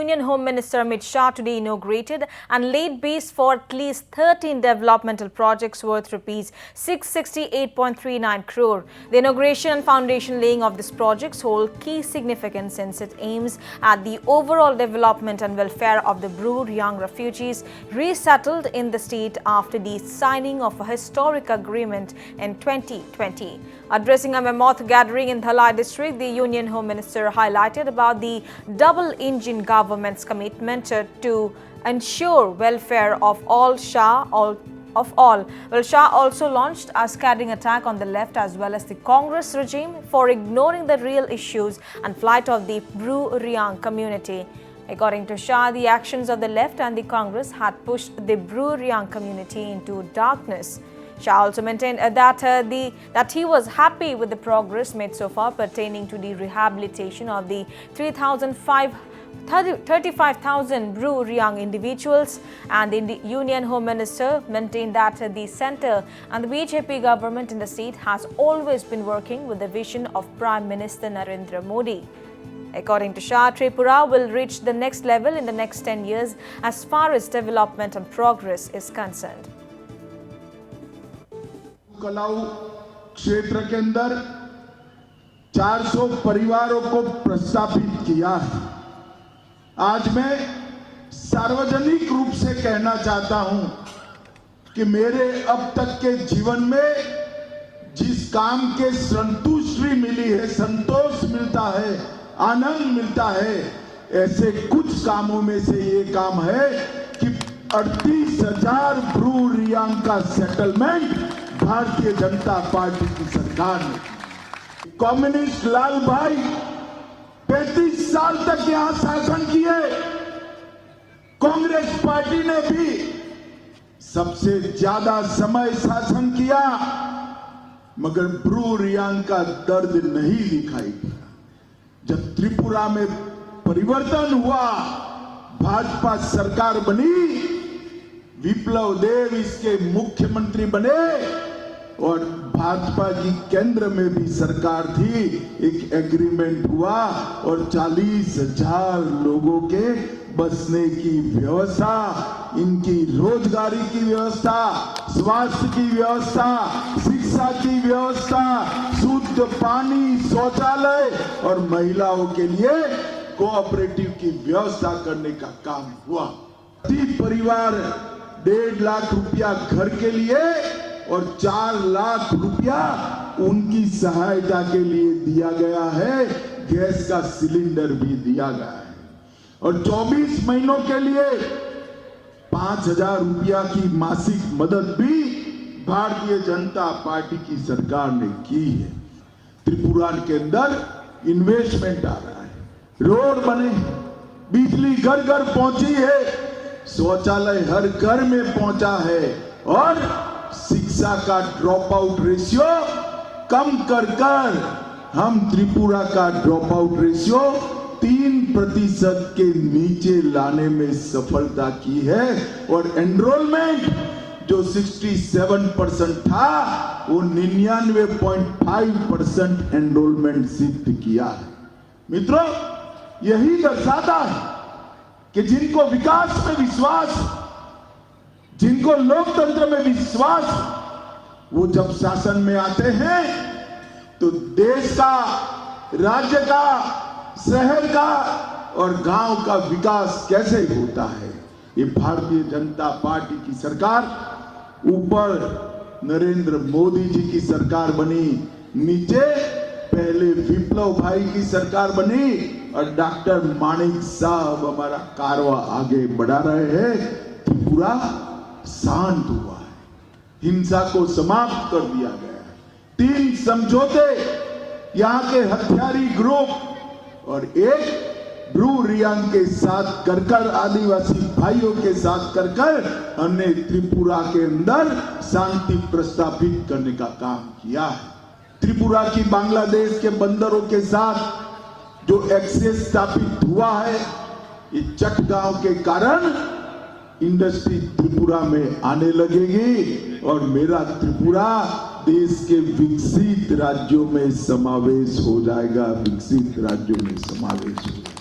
Union Home Minister Amit Shah today inaugurated and laid base for at least 13 developmental projects worth rupees 668.39 crore. The inauguration and foundation laying of these projects hold key significance since it aims at the overall development and welfare of the Brue-Reang refugees resettled in the state after the signing of a historic agreement in 2020. Addressing a Mammoth gathering in Dhalai district, the Union Home Minister highlighted about the double-engine government's commitment to ensure welfare of all. Shah also launched a scattering attack on the left as well as the Congress regime for ignoring the real issues and plight of the Brue-Reang community. According to Shah, the actions of the left and the Congress had pushed the Brue-Reang community into darkness. Shah also maintained that he was happy with the progress made so far pertaining to the rehabilitation of the 35,000 Brue-Reang individuals, and the Union Home Minister maintained that the centre and the BJP government in the state has always been working with the vision of Prime Minister Narendra Modi. According to Shah, Tripura will reach the next level in the next 10 years as far as development and progress is concerned. कलाऊ क्षेत्र के अंदर 400 परिवारों को प्रस्तावित किया है। आज मैं सार्वजनिक रूप से कहना चाहता हूं कि मेरे अब तक के जीवन में जिस काम के संतुष्टि मिली है, संतोष मिलता है, आनंद मिलता है, ऐसे कुछ कामों में से ये काम है कि 38,000 ब्रू-रियांग का सेटलमेंट भारतीय जनता पार्टी की सरकार ने। कम्युनिस्ट लाल भाई 35 साल तक यहां शासन किए। कांग्रेस पार्टी ने भी सबसे ज्यादा समय शासन किया, मगर ब्रू-रियांग का दर्द नहीं दिखाई दिया। जब त्रिपुरा में परिवर्तन हुआ, भाजपा सरकार बनी, विप्लव देव इसके मुख्यमंत्री बने और भाजपा की केंद्र में भी सरकार थी, एक एग्रीमेंट हुआ और 40,000 लोगों के बसने की व्यवस्था, इनकी रोजगारी की व्यवस्था, स्वास्थ्य की व्यवस्था, शिक्षा की व्यवस्था, शुद्ध पानी, शौचालय और महिलाओं के लिए कोऑपरेटिव की व्यवस्था करने का काम हुआ। प्रति परिवार 1.5 लाख रुपया घर के लिए और 4 लाख रुपया उनकी सहायता के लिए दिया गया है। गैस का सिलेंडर भी दिया गया है और 24 महीनों के लिए 5,000 रुपया की मासिक मदद भी भारतीय जनता पार्टी की सरकार ने की है। त्रिपुरा के अंदर इन्वेस्टमेंट आ रहा है, रोड बने, बिजली घर घर पहुंची है, शौचालय हर घर में पहुंचा है और शिक्षा का ड्रॉप आउट रेशियो कम कर हम त्रिपुरा का ड्रॉप आउट रेशियो 3% के नीचे लाने में सफलता की है और एनरोलमेंट जो 67% था वो 99.5% एनरोलमेंट सिद्ध किया है। मित्रों, यही दर्शाता है कि जिनको विकास में विश्वास, जिनको लोकतंत्र में विश्वास, वो जब शासन में आते हैं तो देश का, राज्य का, शहर का और गांव का विकास कैसे होता है, ये भारतीय जनता पार्टी की सरकार, ऊपर नरेंद्र मोदी जी की सरकार बनी, नीचे पहले विप्लव भाई की सरकार बनी और डॉक्टर माणिक साहब हमारा कारवा आगे बढ़ा रहे हैं। त्रिपुरा शांत हुआ है, हिंसा को समाप्त कर दिया गया है। 3 समझौते यहाँ के हथियारी ग्रुप और एक ब्रू-रियांग के साथ कर आदिवासी भाइयों के साथ कर हमने त्रिपुरा के अंदर शांति प्रस्थापित करने का काम किया है। त्रिपुरा की बांग्लादेश के बंदरों के साथ जो एक्सेस स्थापित हुआ है, इस चटगांव के कारण इंडस्ट्री त्रिपुरा में आने लगेगी और मेरा त्रिपुरा देश के विकसित राज्यों में समावेश हो जाएगा, विकसित राज्यों में समावेश हो जाएगा।